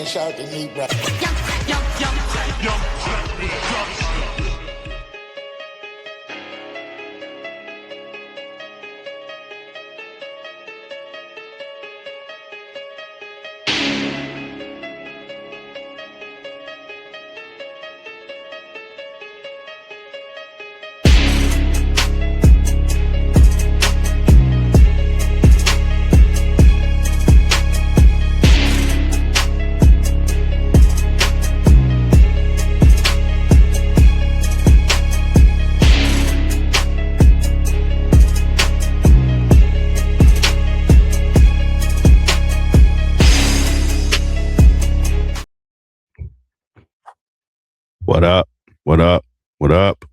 man. Shout out to Neat, bro. What up? What up? What up?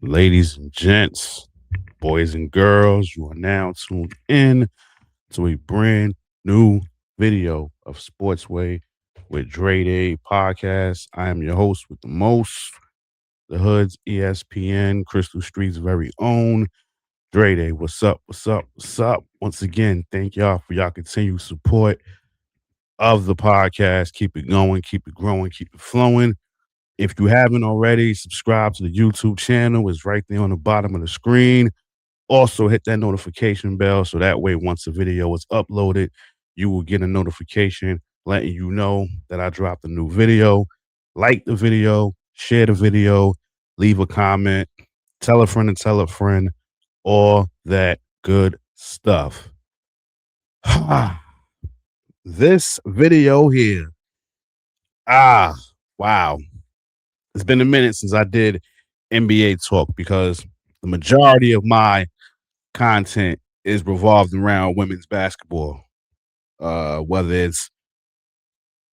Ladies and gents, boys and girls, you are now tuned in to a brand new video of Sportsway with Dre Day podcast. I am your host with the most, the Hood's ESPN, Crystal Street's very own, Dre Day. What's up? What's up? What's up? Once again, thank y'all for y'all continued support of the podcast. Keep it going, keep it growing, keep it flowing. If you haven't already, subscribe to the YouTube channel. It's right there on the bottom of the screen. Also, hit that notification bell so that way once the video is uploaded, you will get a notification letting you know that I dropped a new video. Like the video, share the video, leave a comment, tell a friend and tell a friend, all that good stuff. This video here. Wow. It's been a minute since I did NBA talk because the majority of my content is revolved around women's basketball, whether it's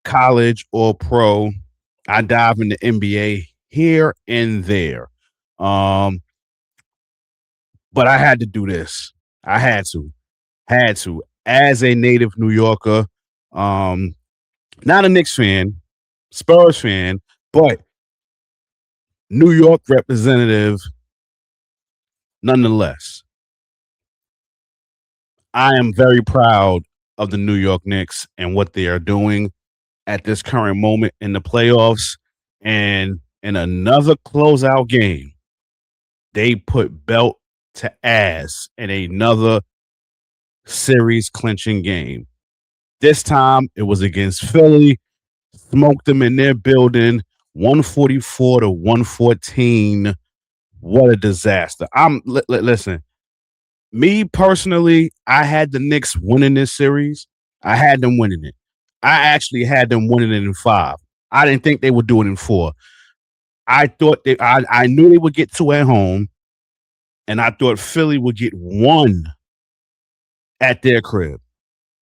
college or pro. I dive into NBA here and there. But I had to do this. I had to as a native New Yorker, not a Knicks fan, Spurs fan, but New York representative nonetheless. I am very proud of the New York Knicks and what they are doing at this current moment in the playoffs. And in another closeout game, they put belt to ass in another series clinching game. This time it was against Philly, smoked them in their building, 144 to 114. What a disaster. Listen, me personally, I had the Knicks winning this series. I had them winning it. I actually had them winning it in 5. I didn't think they would do it in 4. I thought I knew they would get 2 at home, and I thought Philly would get 1 at their crib.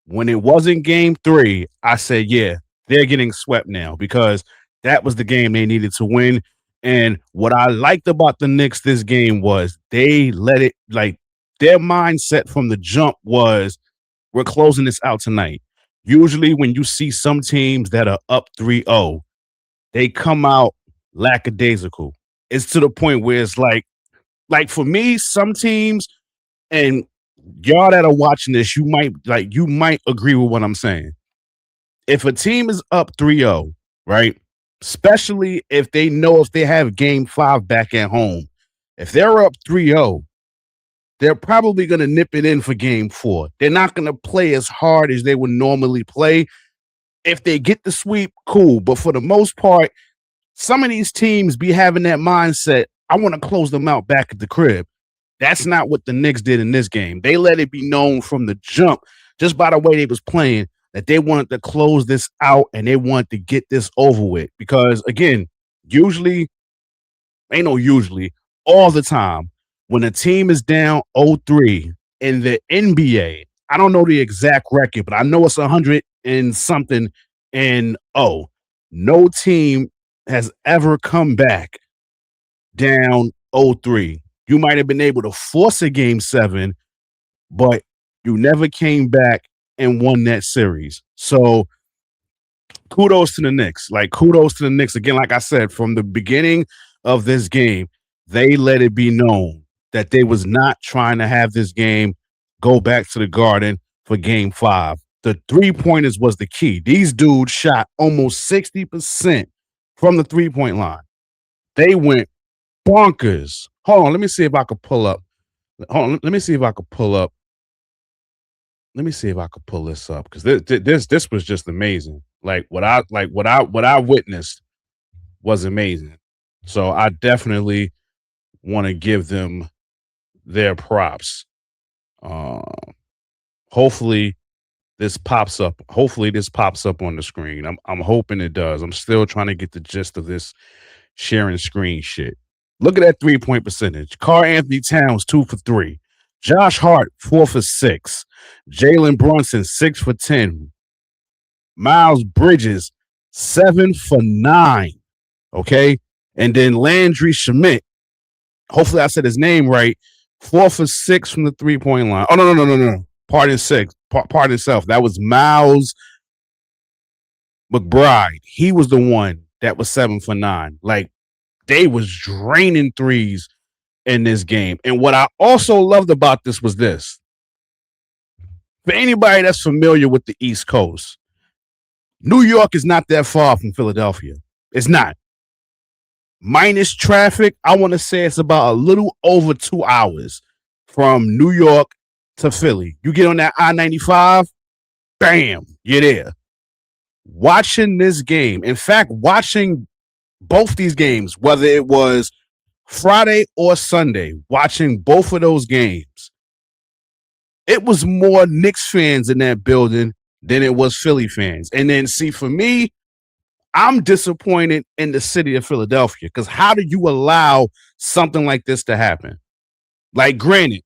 When it wasn't game 3, I said, yeah, they're getting swept now because that was the game they needed to win. And what I liked about the Knicks this game was they let it, like, their mindset from the jump was, we're closing this out tonight. Usually when you see some teams that are up 3-0, they come out lackadaisical. It's to the point where it's like for me, some teams, and y'all that are watching this, you might agree with what I'm saying. If a team is up 3-0, right? Especially if they know if they have game 5 back at home. If they're up 3-0, they're probably going to nip it in for game 4. They're not going to play as hard as they would normally play. If they get the sweep, cool. But for the most part, some of these teams be having that mindset, I want to close them out back at the crib. That's not what the Knicks did in this game. They let it be known from the jump, just by the way they was playing, that they wanted to close this out and they wanted to get this over with. Because, again, all the time, when a team is down 0-3 in the NBA, I don't know the exact record, but I know it's 100 and something and no team has ever come back down 0-3. You might have been able to force a game 7, but you never came back and won that series. So kudos to the Knicks. Again, like I said, from the beginning of this game, they let it be known that they was not trying to have this game go back to the Garden for game 5. the three-pointers was the key. These dudes shot almost 60% from the three-point line. They went bonkers. Hold on, let me see if I could pull up. Hold on, let me see if I could pull up. Let me see if I could pull this up because this was just amazing. Like what I witnessed was amazing. So I definitely want to give them their props. Hopefully this pops up. Hopefully this pops up on the screen. I'm hoping it does. I'm still trying to get the gist of this sharing screen shit. Look at that 3-point percentage. Karlanthonytowns 2 for 3. Josh Hart 4 for 6. Jalenbrunson 6 for 10. Miles Bridges 7 for 9. Okay, and then Landry Schmidt. Hopefully I said his name right. 4 for 6 from the 3-point line. Oh no. Pardon self. That was Miles McBride. He was the one that was 7 for 9. Like they was draining threes in this game. And what I also loved about this was this. For anybody that's familiar with the East Coast, New York is not that far from Philadelphia. It's not. Minus traffic, I want to say it's about a little over 2 hours from New York to Philly. You get on that I-95, bam, you're there. Watching this game, in fact, watching both these games, whether it was Friday or Sunday, watching both of those games, it was more Knicks fans in that building than it was Philly fans. And then, see, for me, I'm disappointed in the city of Philadelphia because how do you allow something like this to happen? Like, granted,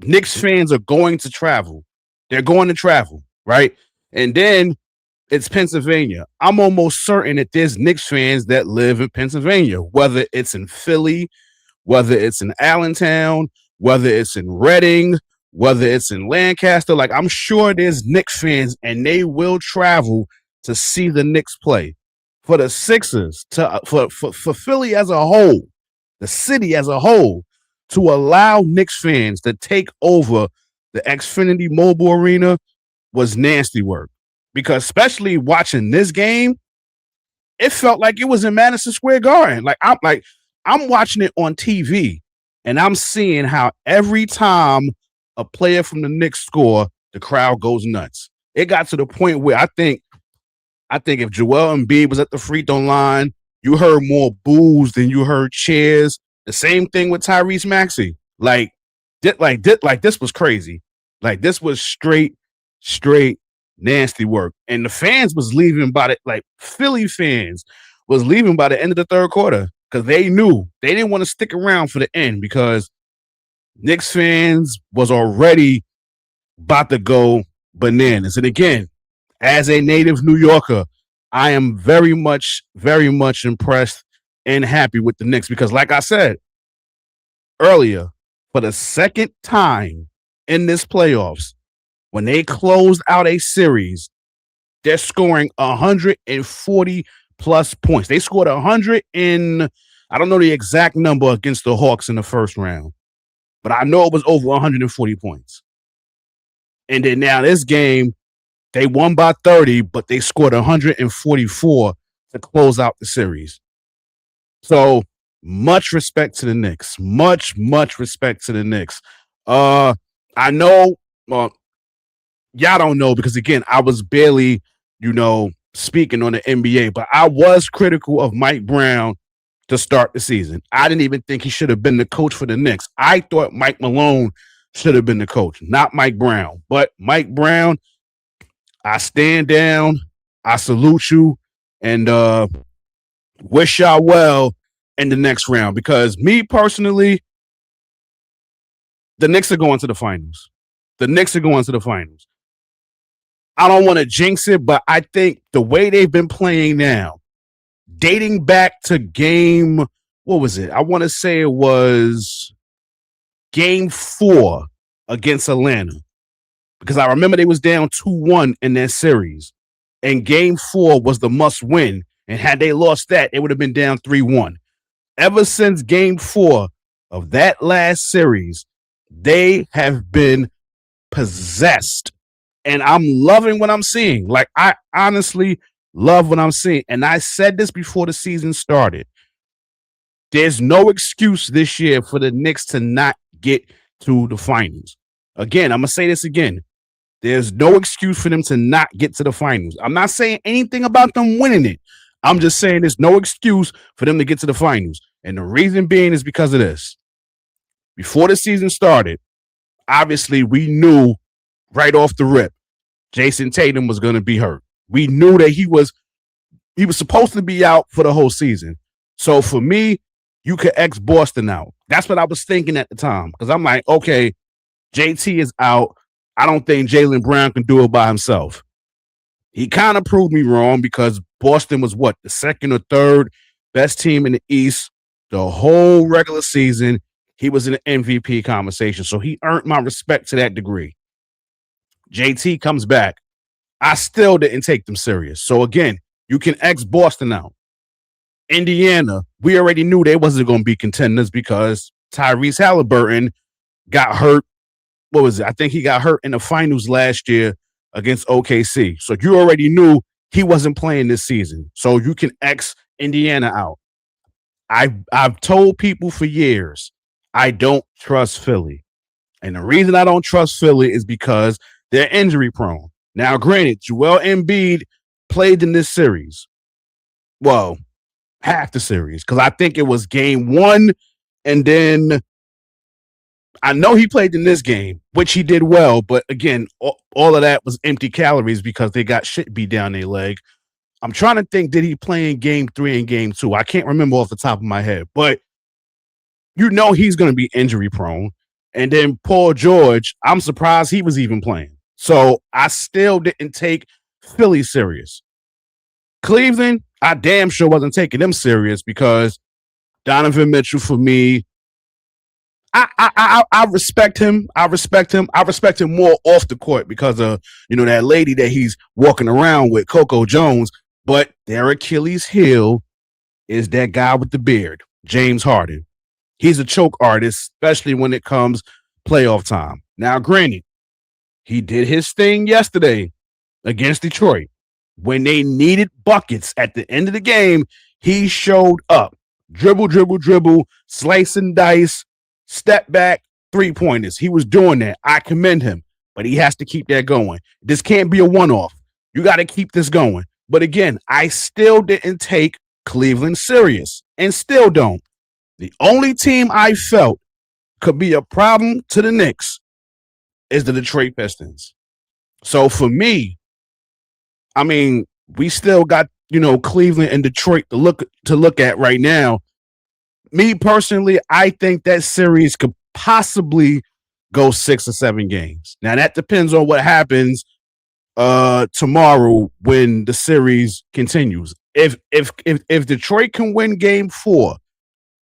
Knicks fans are going to travel. They're going to travel, right? And then it's Pennsylvania. I'm almost certain that there's Knicks fans that live in Pennsylvania, whether it's in Philly, whether it's in Allentown, whether it's in Reading, whether it's in Lancaster. Like, I'm sure there's Knicks fans, and they will travel to see the Knicks play. For the Sixers, for Philly as a whole, the city as a whole, to allow Knicks fans to take over the Xfinity Mobile Arena was nasty work. Because especially watching this game, it felt like it was in Madison Square Garden. I'm watching it on TV, and I'm seeing how every time a player from the Knicks score, the crowd goes nuts. It got to the point where I think if Joel Embiid was at the free throw line, you heard more boos than you heard cheers. The same thing with Tyrese Maxey. This was crazy. Like, this was straight nasty work. And the fans was leaving by the, like, Philly fans was leaving by the end of the third quarter because they knew they didn't want to stick around for the end because Knicks fans was already about to go bananas. And again, as a native New Yorker, I am very much impressed and happy with the Knicks because, like I said earlier, for the second time in this playoffs, when they closed out a series, they're scoring 140 plus points. They scored 100 in, I don't know the exact number against the Hawks in the first round, but I know it was over 140 points. And then now this game, they won by 30, but they scored 144 to close out the series. So much respect to the Knicks. Much respect to the Knicks. I know, y'all don't know because, again, I was barely, speaking on the NBA, but I was critical of Mike Brown to start the season. I didn't even think he should have been the coach for the Knicks. I thought Mike Malone should have been the coach, not Mike Brown. But Mike Brown, I stand down, I salute you, and wish y'all well in the next round because me personally, the Knicks are going to the finals. The Knicks are going to the finals. I don't want to jinx it, but I think the way they've been playing now, dating back to game, what was it? I want to say it was game 4 against Atlanta because I remember they was down 2-1 in that series, and game 4 was the must win. And had they lost that, it would have been down 3-1. Ever since game 4 of that last series, they have been possessed And I'm loving what I'm seeing. Like, I honestly love what I'm seeing. And I said this before the season started. There's no excuse this year for the Knicks to not get to the finals. Again, I'm going to say this again. There's no excuse for them to not get to the finals. I'm not saying anything about them winning it. I'm just saying there's no excuse for them to get to the finals. And the reason being is because of this. Before the season started, obviously we knew right off the rip, Jason Tatum was going to be hurt. We knew that he was supposed to be out for the whole season. So for me, you could X Boston out. That's what I was thinking at the time. Because I'm like, okay, JT is out. I don't think Jalen Brown can do it by himself. He kind of proved me wrong because Boston was what, the second or third best team in the East the whole regular season. He was in the MVP conversation. So he earned my respect to that degree. JT comes back. I still didn't take them serious. So again, you can X Boston out. Indiana, we already knew they wasn't going to be contenders because Tyrese Halliburton got hurt. What was it? I think he got hurt in the finals last year against OKC. So you already knew he wasn't playing this season. So you can X Indiana out. I've told people for years, I don't trust Philly. And the reason I don't trust Philly is because they're injury prone. Now, granted, Joel Embiid played in this series. Well, half the series, because I think it was game one, and then I know he played in this game, which he did well, but again, all of that was empty calories because they got shit beat down their leg. I'm trying to think, did he play in game 3 and game 2? I can't remember off the top of my head, but you know he's going to be injury prone. And then Paul George, I'm surprised he was even playing. So I still didn't take Philly serious. Cleveland, I damn sure wasn't taking them serious because Donovan Mitchell, for me, I respect him. I respect him more off the court because of, that lady that he's walking around with, Coco Jones. But their Achilles heel is that guy with the beard, James Harden. He's a choke artist, especially when it comes playoff time. Now, granted, he did his thing yesterday against Detroit. When they needed buckets at the end of the game, he showed up. Dribble, slice and dice, step back, 3-pointers. He was doing that. I commend him, but he has to keep that going. This can't be a one-off. You got to keep this going. But again, I still didn't take Cleveland serious and still don't. The only team I felt could be a problem to the Knicks is the Detroit Pistons. So for me, I mean, we still got, Cleveland and Detroit to look at right now. Me personally, I think that series could possibly go 6 or 7 games. Now that depends on what happens tomorrow when the series continues. If Detroit can win game 4,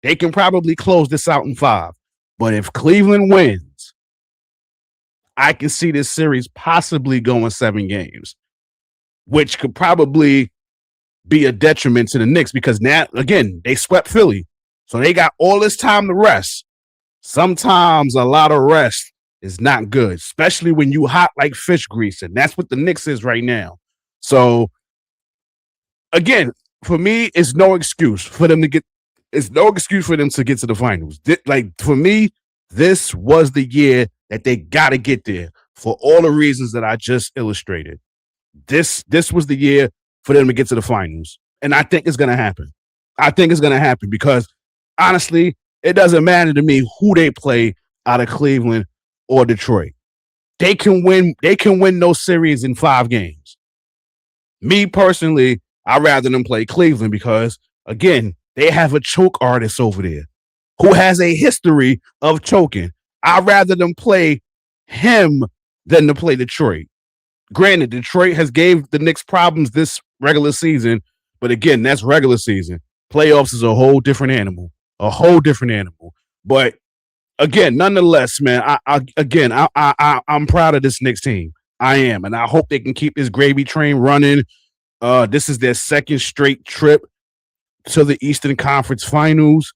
they can probably close this out in 5. But if Cleveland wins, I can see this series possibly going 7 games, which could probably be a detriment to the Knicks because now, again, they swept Philly. So they got all this time to rest. Sometimes a lot of rest is not good, especially when you hot like fish grease. And that's what the Knicks is right now. So, again, for me, it's no excuse for them to get to the finals. For me, this was the year that they got to get there for all the reasons that I just illustrated. This was the year for them to get to the finals. And I think it's going to happen. Because, honestly, it doesn't matter to me who they play out of Cleveland or Detroit. They can win those series in 5 games. Me, personally, I'd rather them play Cleveland because, again, they have a choke artist over there who has a history of choking. I'd rather them play him than to play Detroit. Granted, Detroit has gave the Knicks problems this regular season, but again, that's regular season. Playoffs is a whole different animal. But again, nonetheless, man, I'm proud of this Knicks team. I am, and I hope they can keep this gravy train running. This is their second straight trip to the Eastern Conference Finals.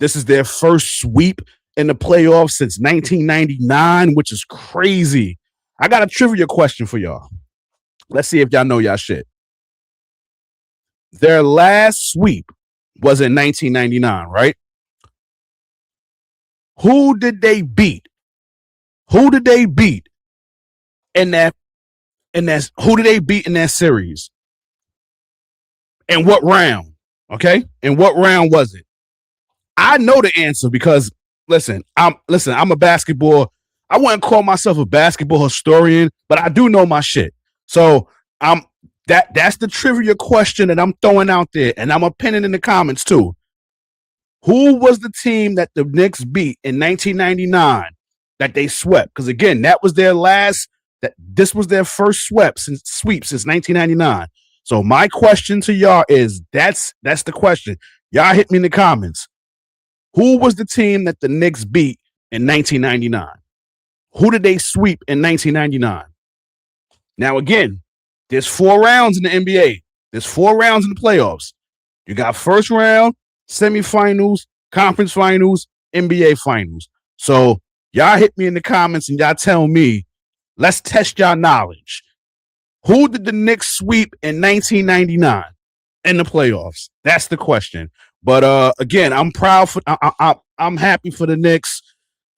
This is their first sweep in the playoffs since 1999, which is crazy. I got a trivia question for y'all. Let's see if y'all know y'all shit. Their last sweep was in 1999, right? Who did they beat? Who did they beat in that? Who did they beat in that series? And what round? Okay, and what round was it? I know the answer because I'm a basketball. I wouldn't call myself a basketball historian, but I do know my shit. So I'm that's the trivia question that I'm throwing out there, and I'm a pin it in the comments too. Who was the team that the Knicks beat in 1999 that they swept? Because again, that was their last. This was their first sweep since 1999. So my question to y'all is that's the question. Y'all hit me in the comments. Who was the team that the Knicks beat in 1999? Who did they sweep in 1999? Now, again, there's 4 rounds in the NBA. There's 4 rounds in the playoffs. You got first round, semifinals, conference finals, NBA finals. So y'all hit me in the comments and y'all tell me, let's test y'all knowledge. Who did the Knicks sweep in 1999 in the playoffs? That's the question. But again, I'm proud for. I'm happy for the Knicks.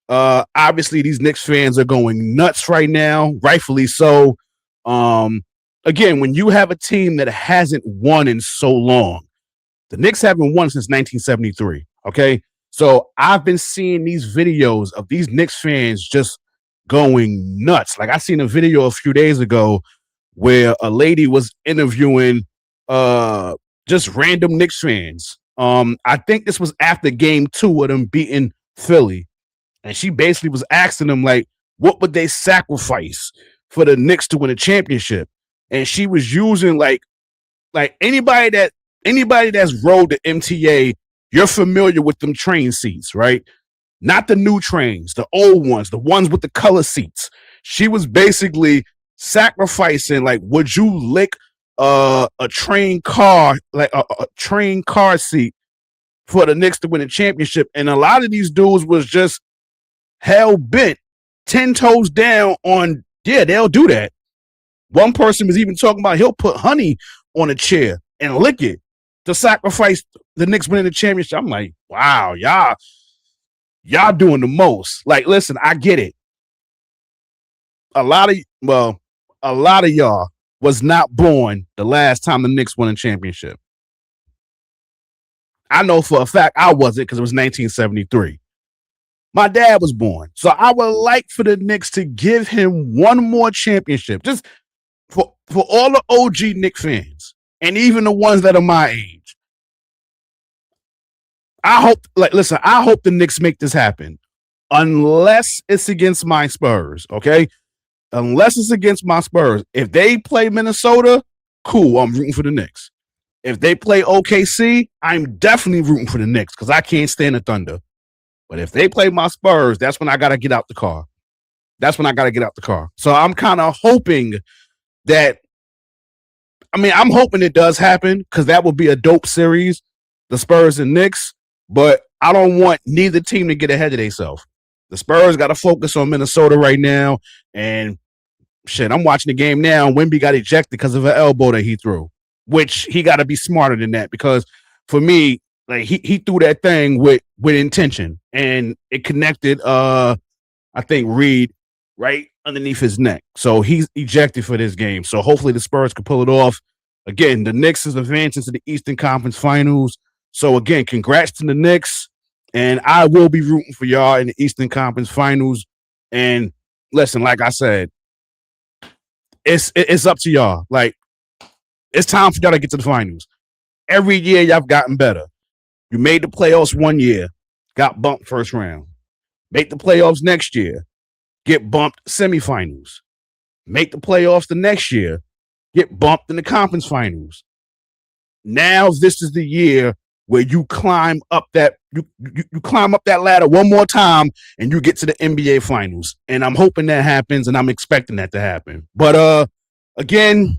Obviously, these Knicks fans are going nuts right now, rightfully so. Again, when you have a team that hasn't won in so long, the Knicks haven't won since 1973. Okay, so I've been seeing these videos of these Knicks fans just going nuts. Like I seen a video a few days ago where a lady was interviewing just random Knicks fans. I think this was after game 2 of them beating Philly. And she basically was asking them, like, what would they sacrifice for the Knicks to win a championship? And she was using like anybody that's rode the MTA, you're familiar with them train seats, right? Not the new trains, the old ones, the ones with the color seats. She was basically sacrificing, like, would you lick a train car, like a train car seat for the Knicks to win a championship? And a lot of these dudes was just hell bent, 10 toes down on, yeah, they'll do that. One person was even talking about he'll put honey on a chair and lick it to sacrifice the Knicks winning the championship. I'm like, wow, y'all doing the most. Like, listen, I get it. A lot of y'all was not born the last time the Knicks won a championship. I know for a fact I wasn't because it was 1973. My dad was born. So I would like for the Knicks to give him one more championship. Just for all the OG Knicks fans and even the ones that are my age. I hope the Knicks make this happen. Unless it's against my Spurs, okay? Unless it's against my Spurs. If they play Minnesota, cool, I'm rooting for the Knicks. If they play OKC, I'm definitely rooting for the Knicks because I can't stand the Thunder. But if they play my Spurs, that's when I got to get out the car. So I'm kind of hoping that, I'm hoping it does happen because that would be a dope series, the Spurs and Knicks. But I don't want neither team to get ahead of themselves. The Spurs got to focus on Minnesota right now. And shit, I'm watching the game now. Wemby got ejected because of an elbow that he threw, which he got to be smarter than that because for me, like he threw that thing with intention and it connected, I think Reed right underneath his neck. So he's ejected for this game. So hopefully the Spurs can pull it off. Again, the Knicks is advancing to the Eastern Conference Finals. So again, congrats to the Knicks. And I will be rooting for y'all in the Eastern Conference Finals. And listen, like I said, it's up to y'all. Like, it's time for y'all to get to the finals. Every year y'all have gotten better. You made the playoffs one year, got bumped first round. Make the playoffs next year, get bumped semifinals. Make the playoffs the next year, get bumped in the conference finals. Now this is the year where you climb up that you climb up that ladder one more time and you get to the NBA finals. And I'm hoping that happens and I'm expecting that to happen. But again,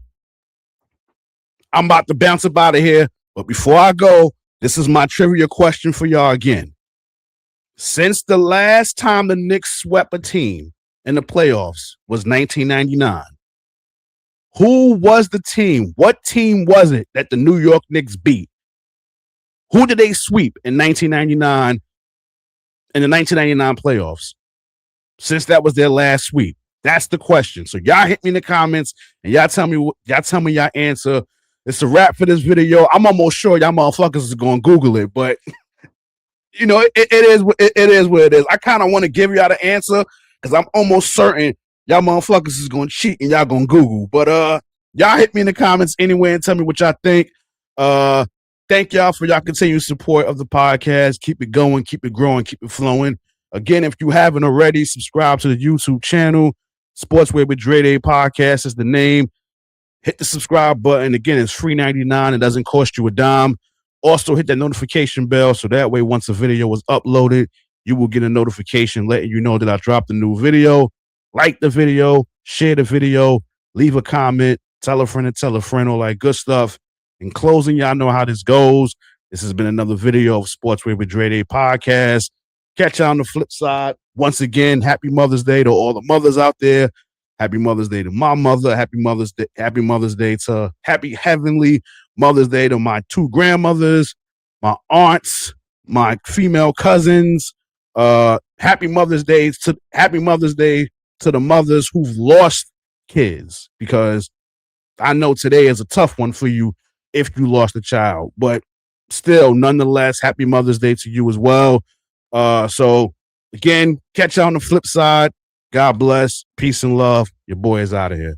I'm about to bounce up out of here. But before I go, this is my trivia question for y'all again. Since the last time the Knicks swept a team in the playoffs was 1999. Who was the team? What team was it that the New York Knicks beat? Who did they sweep in 1999 in the 1999 playoffs? Since that was their last sweep, that's the question. So y'all hit me in the comments and y'all tell me your answer. It's a wrap for this video. I'm almost sure y'all motherfuckers is going to Google it, but you know, it is what it is. I kind of want to give y'all the answer because I'm almost certain y'all motherfuckers is going to cheat and y'all going to Google. But y'all hit me in the comments anyway and tell me what y'all think. Thank y'all for y'all continued support of the podcast. Keep it going, keep it growing, keep it flowing. Again, if you haven't already, subscribe to the YouTube channel. Sportswear with Dre Day Podcast is the name. Hit the subscribe button. Again, it's free 99. It doesn't cost you a dime. Also, hit that notification bell so that way once a video is uploaded, you will get a notification letting you know that I dropped a new video. Like the video, share the video, leave a comment, tell a friend, all that good stuff. In closing, y'all know how this goes. This has been another video of Sportswear with Dre Day Podcast. Catch y'all on the flip side. Once again, happy Mother's Day to all the mothers out there. Happy Mother's Day to my mother. Happy Mother's Day to happy heavenly Mother's Day to my two grandmothers, my aunts, my female cousins. Happy Mother's Day to the mothers who've lost kids, because I know today is a tough one for you if you lost a child, but still, nonetheless, happy Mother's Day to you as well. So again, catch you on the flip side. God bless. Peace and love. Your boy is out of here.